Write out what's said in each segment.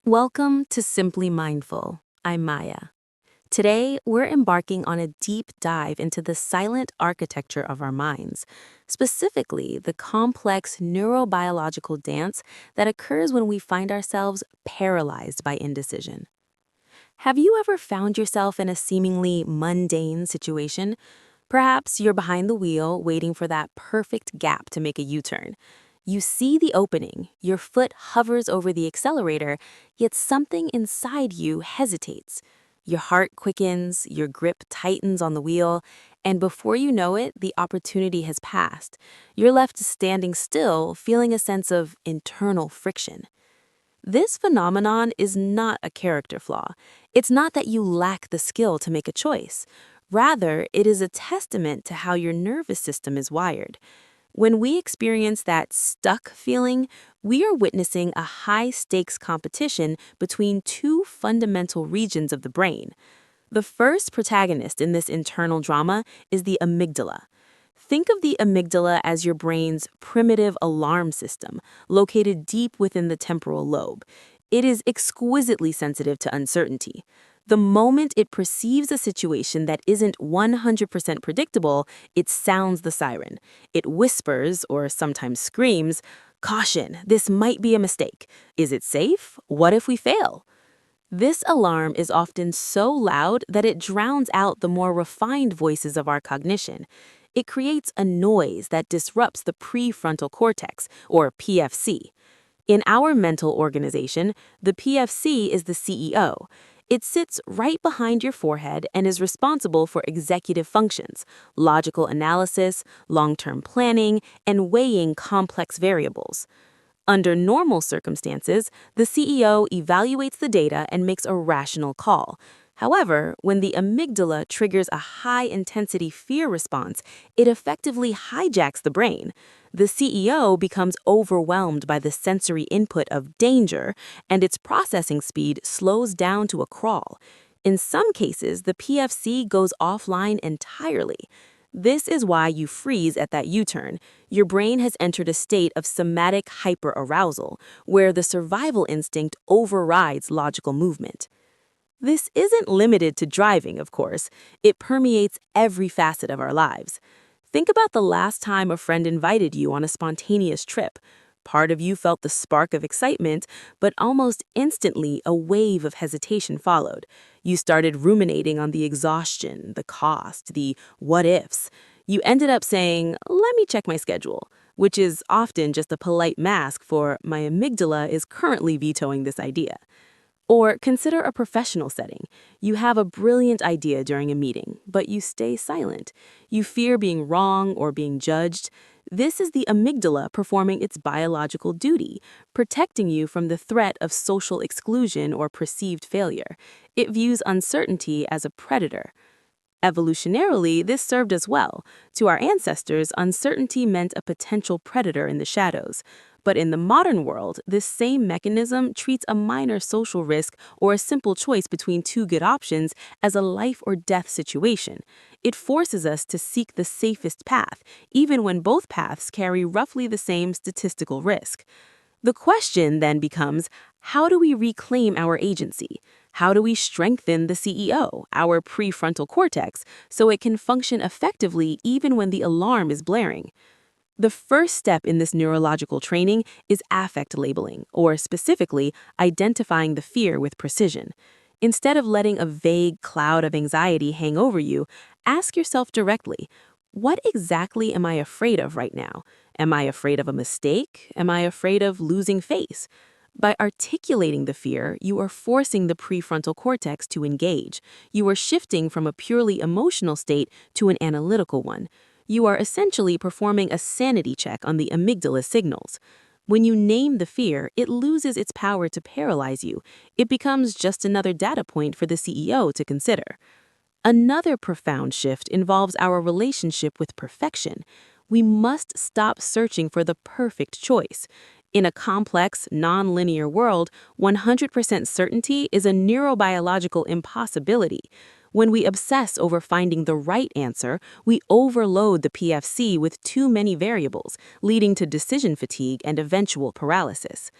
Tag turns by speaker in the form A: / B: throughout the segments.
A: Welcome to Simply Mindful. I'm Maya. Today, we're embarking on a deep dive into the silent architecture of our minds, specifically the complex neurobiological dance that occurs when we find ourselves paralyzed by indecision. Have you ever found yourself in a seemingly mundane situation? Perhaps you're behind the wheel waiting for that perfect gap to make a U-turn. You see the opening, your foot hovers over the accelerator, yet something inside you hesitates. Your heart quickens, your grip tightens on the wheel, and before you know it, the opportunity has passed. You're left standing still, feeling a sense of internal friction. This phenomenon is not a character flaw. It's not that you lack the skill to make a choice. Rather, it is a testament to how your nervous system is wired. When we experience that stuck feeling, we are witnessing a high-stakes competition between two fundamental regions of the brain. The first protagonist in this internal drama is the amygdala. Think of the amygdala as your brain's primitive alarm system, located deep within the temporal lobe. It is exquisitely sensitive to uncertainty. The moment it perceives a situation that isn't 100% predictable, it sounds the siren. It whispers, or sometimes screams, "Caution, this might be a mistake. Is it safe? What if we fail?" This alarm is often so loud that it drowns out the more refined voices of our cognition. It creates a noise that disrupts the prefrontal cortex, or PFC. In our mental organization, the PFC is the CEO. It sits right behind your forehead and is responsible for executive functions, logical analysis, long-term planning, and weighing complex variables. Under normal circumstances, the CEO evaluates the data and makes a rational call. However, when the amygdala triggers a high-intensity fear response, it effectively hijacks the brain. The CEO becomes overwhelmed by the sensory input of danger, and its processing speed slows down to a crawl. In some cases, the PFC goes offline entirely. This is why you freeze at that U-turn. Your brain has entered a state of somatic hyperarousal, where the survival instinct overrides logical movement. This isn't limited to driving, of course. It permeates every facet of our lives. Think about the last time a friend invited you on a spontaneous trip. Part of you felt the spark of excitement, but almost instantly a wave of hesitation followed. You started ruminating on the exhaustion, the cost, the what ifs. You ended up saying, "Let me check my schedule," which is often just a polite mask for "my amygdala is currently vetoing this idea." Or consider a professional setting. You have a brilliant idea during a meeting, but you stay silent. You fear being wrong or being judged. This is the amygdala performing its biological duty, protecting you from the threat of social exclusion or perceived failure. It views uncertainty as a predator. Evolutionarily, this served us well. To our ancestors, uncertainty meant a potential predator in the shadows. But in the modern world, this same mechanism treats a minor social risk or a simple choice between two good options as a life or death situation. It forces us to seek the safest path, even when both paths carry roughly the same statistical risk. The question then becomes, how do we reclaim our agency? How do we strengthen the CEO, our prefrontal cortex, so it can function effectively even when the alarm is blaring? The first step in this neurological training is affect labeling, or specifically, identifying the fear with precision. Instead of letting a vague cloud of anxiety hang over you, ask yourself directly, what exactly am I afraid of right now? Am I afraid of a mistake? Am I afraid of losing face? By articulating the fear, you are forcing the prefrontal cortex to engage. You are shifting from a purely emotional state to an analytical one. You are essentially performing a sanity check on the amygdala signals. When you name the fear, it loses its power to paralyze you. It becomes just another data point for the CEO to consider. Another profound shift involves our relationship with perfection. We must stop searching for the perfect choice. In a complex, non-linear world, 100% certainty is a neurobiological impossibility. When we obsess over finding the right answer, we overload the PFC with too many variables, leading to decision fatigue and eventual paralysis.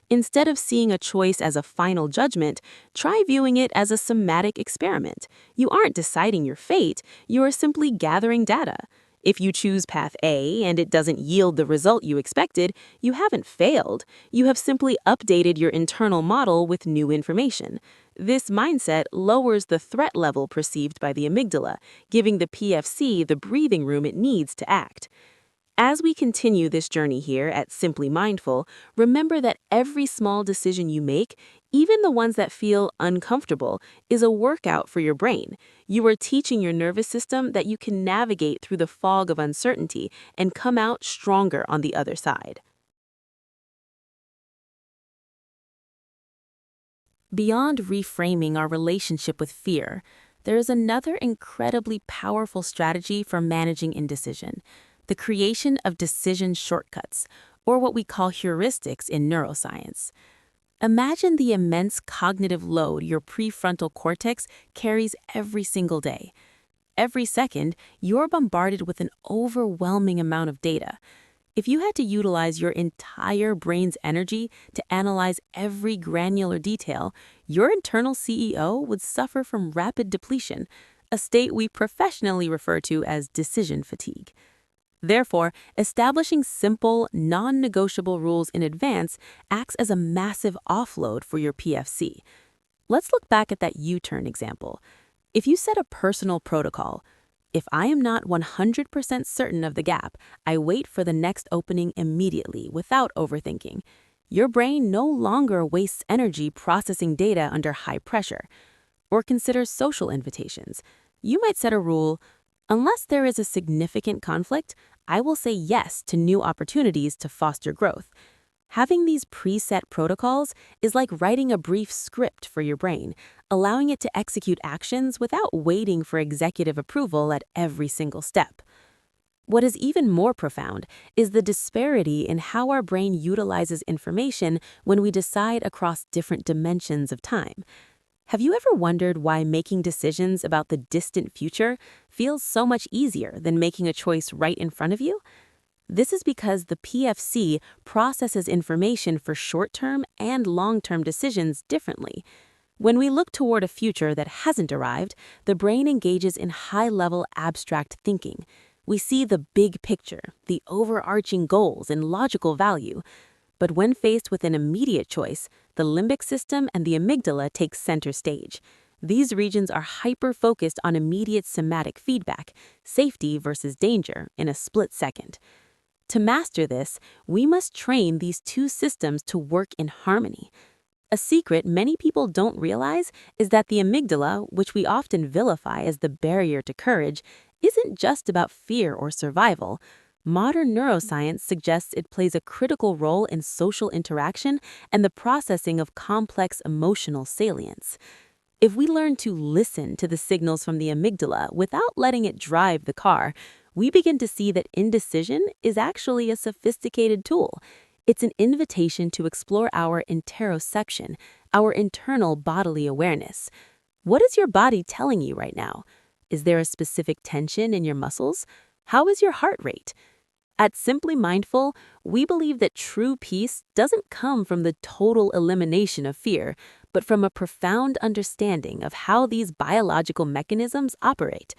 A: Instead of seeing a choice as a final judgment, try viewing it as a somatic experiment. You aren't deciding your fate, you are simply gathering data. If you choose path A and it doesn't yield the result you expected, you haven't failed. You have simply updated your internal model with new information. This mindset lowers the threat level perceived by the amygdala, giving the PFC the breathing room it needs to act. As we continue this journey here at Simply Mindful, remember that every small decision you make, even the ones that feel uncomfortable, is a workout for your brain. You are teaching your nervous system that you can navigate through the fog of uncertainty and come out stronger on the other side. Beyond reframing our relationship with fear, there is another incredibly powerful strategy for managing indecision: the creation of decision shortcuts, or what we call heuristics in neuroscience. Imagine the immense cognitive load your prefrontal cortex carries every single day. Every second, you're bombarded with an overwhelming amount of data. If you had to utilize your entire brain's energy to analyze every granular detail, your internal CEO would suffer from rapid depletion, a state we professionally refer to as decision fatigue. Therefore, establishing simple, non-negotiable rules in advance acts as a massive offload for your PFC. Let's look back at that U-turn example. If you set a personal protocol, if I am not 100% certain of the gap, I wait for the next opening immediately without overthinking. Your brain no longer wastes energy processing data under high pressure. Or consider social invitations. You might set a rule: unless there is a significant conflict, I will say yes to new opportunities to foster growth. Having these preset protocols is like writing a brief script for your brain, allowing it to execute actions without waiting for executive approval at every single step. What is even more profound is the disparity in how our brain utilizes information when we decide across different dimensions of time. Have you ever wondered why making decisions about the distant future feels so much easier than making a choice right in front of you? This is because the PFC processes information for short-term and long-term decisions differently. When we look toward a future that hasn't arrived, the brain engages in high-level abstract thinking. We see the big picture, the overarching goals and logical value. But when faced with an immediate choice, the limbic system and the amygdala take center stage. These regions are hyper-focused on immediate somatic feedback, safety versus danger, in a split second. To master this, we must train these two systems to work in harmony. A secret many people don't realize is that the amygdala, which we often vilify as the barrier to courage, isn't just about fear or survival. Modern neuroscience suggests it plays a critical role in social interaction and the processing of complex emotional salience. If we learn to listen to the signals from the amygdala without letting it drive the car, we begin to see that indecision is actually a sophisticated tool. It's an invitation to explore our interoception, our internal bodily awareness. What is your body telling you right now? Is there a specific tension in your muscles? How is your heart rate? At Simply Mindful, we believe that true peace doesn't come from the total elimination of fear, but from a profound understanding of how these biological mechanisms operate.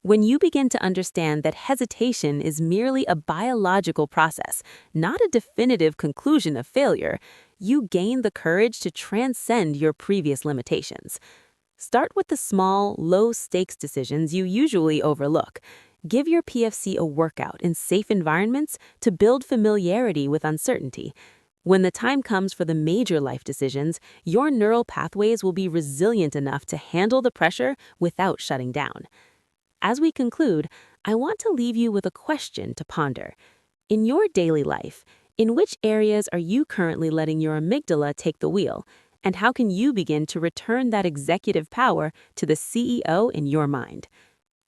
A: When you begin to understand that hesitation is merely a biological process, not a definitive conclusion of failure, you gain the courage to transcend your previous limitations. Start with the small, low-stakes decisions you usually overlook. Give your PFC a workout in safe environments to build familiarity with uncertainty. When the time comes for the major life decisions, your neural pathways will be resilient enough to handle the pressure without shutting down. As we conclude, I want to leave you with a question to ponder. In your daily life, in which areas are you currently letting your amygdala take the wheel? And how can you begin to return that executive power to the CEO in your mind?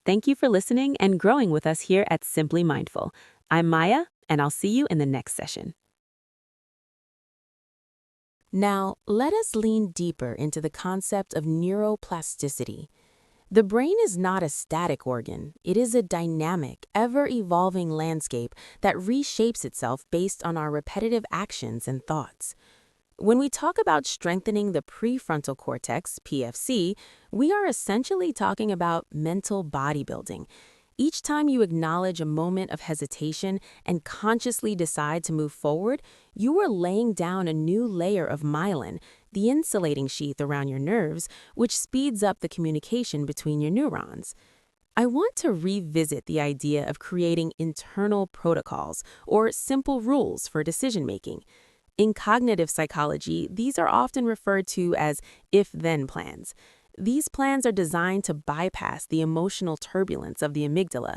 A: Thank you for listening and growing with us here at Simply Mindful. I'm Maya, and I'll see you in the next session. Now, let us lean deeper into the concept of neuroplasticity. The brain is not a static organ. It is a dynamic, ever-evolving landscape that reshapes itself based on our repetitive actions and thoughts. When we talk about strengthening the prefrontal cortex, PFC, we are essentially talking about mental bodybuilding. Each time you acknowledge a moment of hesitation and consciously decide to move forward, you are laying down a new layer of myelin, the insulating sheath around your nerves, which speeds up the communication between your neurons. I want to revisit the idea of creating internal protocols or simple rules for decision making. In cognitive psychology, these are often referred to as if-then plans. These plans are designed to bypass the emotional turbulence of the amygdala.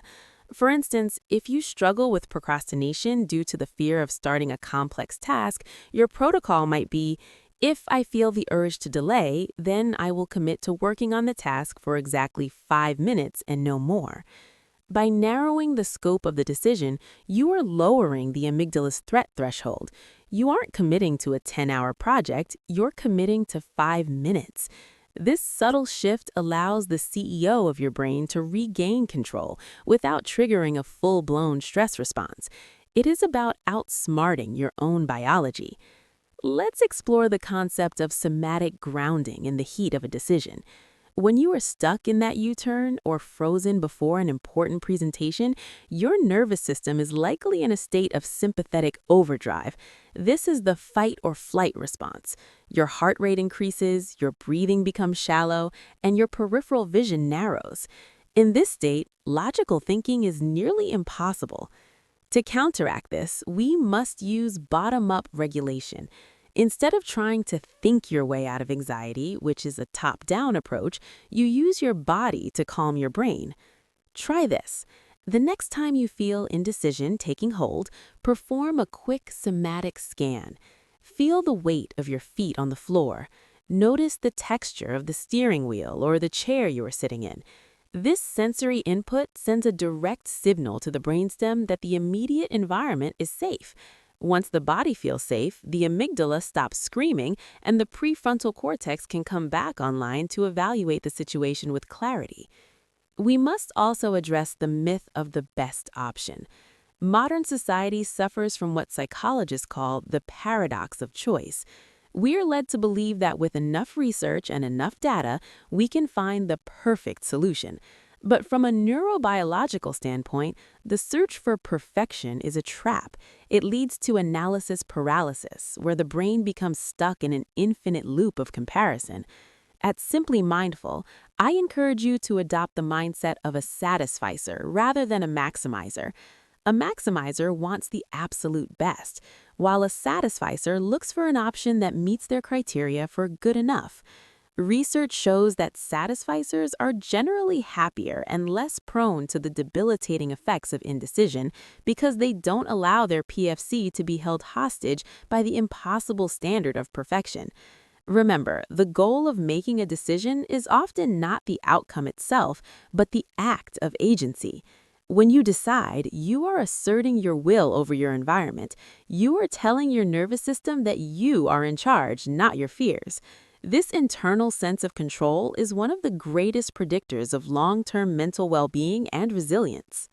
A: For instance, if you struggle with procrastination due to the fear of starting a complex task, your protocol might be, if I feel the urge to delay, then I will commit to working on the task for exactly 5 minutes and no more. By narrowing the scope of the decision, you are lowering the amygdala's threat threshold. You aren't committing to a 10-hour project, you're committing to 5 minutes. This subtle shift allows the CEO of your brain to regain control without triggering a full-blown stress response. It is about outsmarting your own biology. Let's explore the concept of somatic grounding in the heat of a decision. When you are stuck in that U-turn or frozen before an important presentation, your nervous system is likely in a state of sympathetic overdrive. This is the fight or flight response. Your heart rate increases, your breathing becomes shallow, and your peripheral vision narrows. In this state, logical thinking is nearly impossible. To counteract this, we must use bottom-up regulation. Instead of trying to think your way out of anxiety, which is a top-down approach, you use your body to calm your brain. Try this. The next time you feel indecision taking hold, perform a quick somatic scan. Feel the weight of your feet on the floor. Notice the texture of the steering wheel or the chair you are sitting in. This sensory input sends a direct signal to the brainstem that the immediate environment is safe. Once the body feels safe, the amygdala stops screaming and the prefrontal cortex can come back online to evaluate the situation with clarity. We must also address the myth of the best option. Modern society suffers from what psychologists call the paradox of choice. We are led to believe that with enough research and enough data, we can find the perfect solution. But from a neurobiological standpoint, the search for perfection is a trap. It leads to analysis paralysis, where the brain becomes stuck in an infinite loop of comparison. At Simply Mindful, I encourage you to adopt the mindset of a satisficer rather than a maximizer. A maximizer wants the absolute best, while a satisficer looks for an option that meets their criteria for good enough. Research shows that satisficers are generally happier and less prone to the debilitating effects of indecision because they don't allow their PFC to be held hostage by the impossible standard of perfection. Remember, the goal of making a decision is often not the outcome itself, but the act of agency. When you decide, you are asserting your will over your environment. You are telling your nervous system that you are in charge, not your fears. This internal sense of control is one of the greatest predictors of long-term mental well-being and resilience.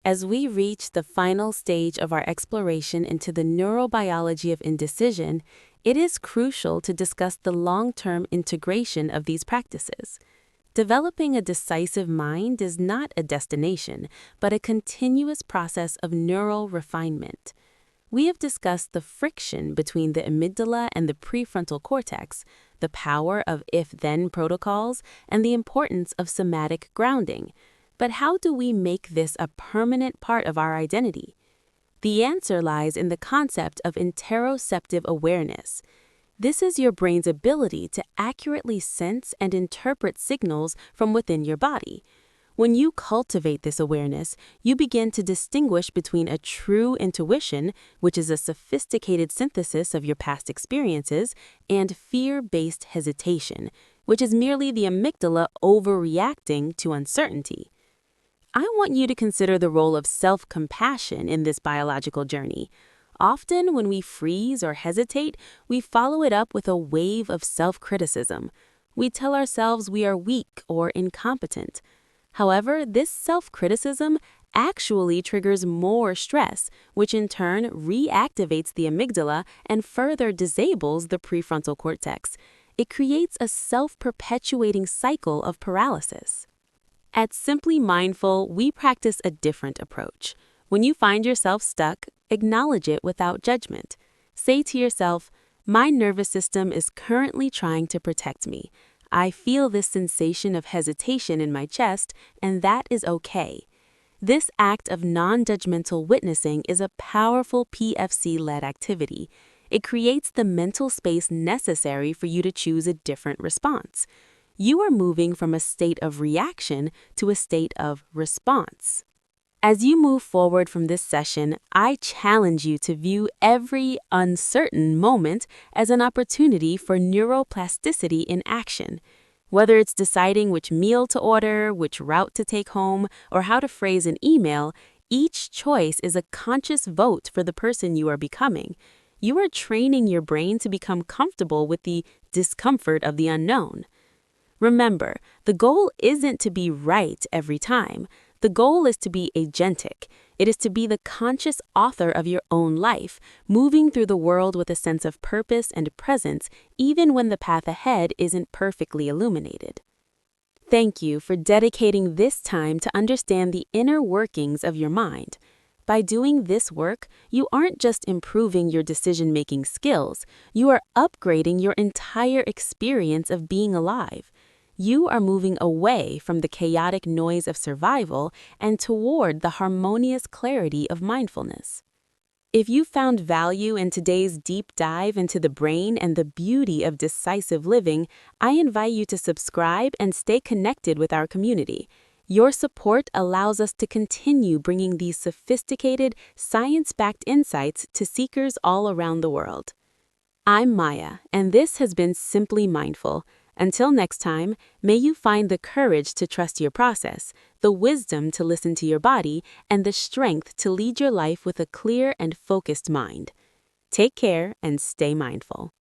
A: As we reach the final stage of our exploration into the neurobiology of indecision, it is crucial to discuss the long-term integration of these practices. Developing a decisive mind is not a destination, but a continuous process of neural refinement. We have discussed the friction between the amygdala and the prefrontal cortex, the power of if-then protocols, and the importance of somatic grounding. But how do we make this a permanent part of our identity? The answer lies in the concept of interoceptive awareness. This is your brain's ability to accurately sense and interpret signals from within your body. When you cultivate this awareness, you begin to distinguish between a true intuition, which is a sophisticated synthesis of your past experiences, and fear-based hesitation, which is merely the amygdala overreacting to uncertainty. I want you to consider the role of self-compassion in this biological journey. Often, when we freeze or hesitate, we follow it up with a wave of self-criticism. We tell ourselves we are weak or incompetent. However, this self-criticism actually triggers more stress, which in turn reactivates the amygdala and further disables the prefrontal cortex. It creates a self-perpetuating cycle of paralysis. At Simply Mindful, we practice a different approach. When you find yourself stuck, acknowledge it without judgment. Say to yourself, "My nervous system is currently trying to protect me. I feel this sensation of hesitation in my chest, and that is okay." This act of non-judgmental witnessing is a powerful PFC-led activity. It creates the mental space necessary for you to choose a different response. You are moving from a state of reaction to a state of response. As you move forward from this session, I challenge you to view every uncertain moment as an opportunity for neuroplasticity in action. Whether it's deciding which meal to order, which route to take home, or how to phrase an email, each choice is a conscious vote for the person you are becoming. You are training your brain to become comfortable with the discomfort of the unknown. Remember, the goal isn't to be right every time. The goal is to be agentic. It is to be the conscious author of your own life, moving through the world with a sense of purpose and presence, even when the path ahead isn't perfectly illuminated. Thank you for dedicating this time to understand the inner workings of your mind. By doing this work, you aren't just improving your decision-making skills, you are upgrading your entire experience of being alive. You are moving away from the chaotic noise of survival and toward the harmonious clarity of mindfulness. If you found value in today's deep dive into the brain and the beauty of decisive living, I invite you to subscribe and stay connected with our community. Your support allows us to continue bringing these sophisticated, science-backed insights to seekers all around the world. I'm Maya, and this has been Simply Mindful. Until next time, may you find the courage to trust your process, the wisdom to listen to your body, and the strength to lead your life with a clear and focused mind. Take care and stay mindful.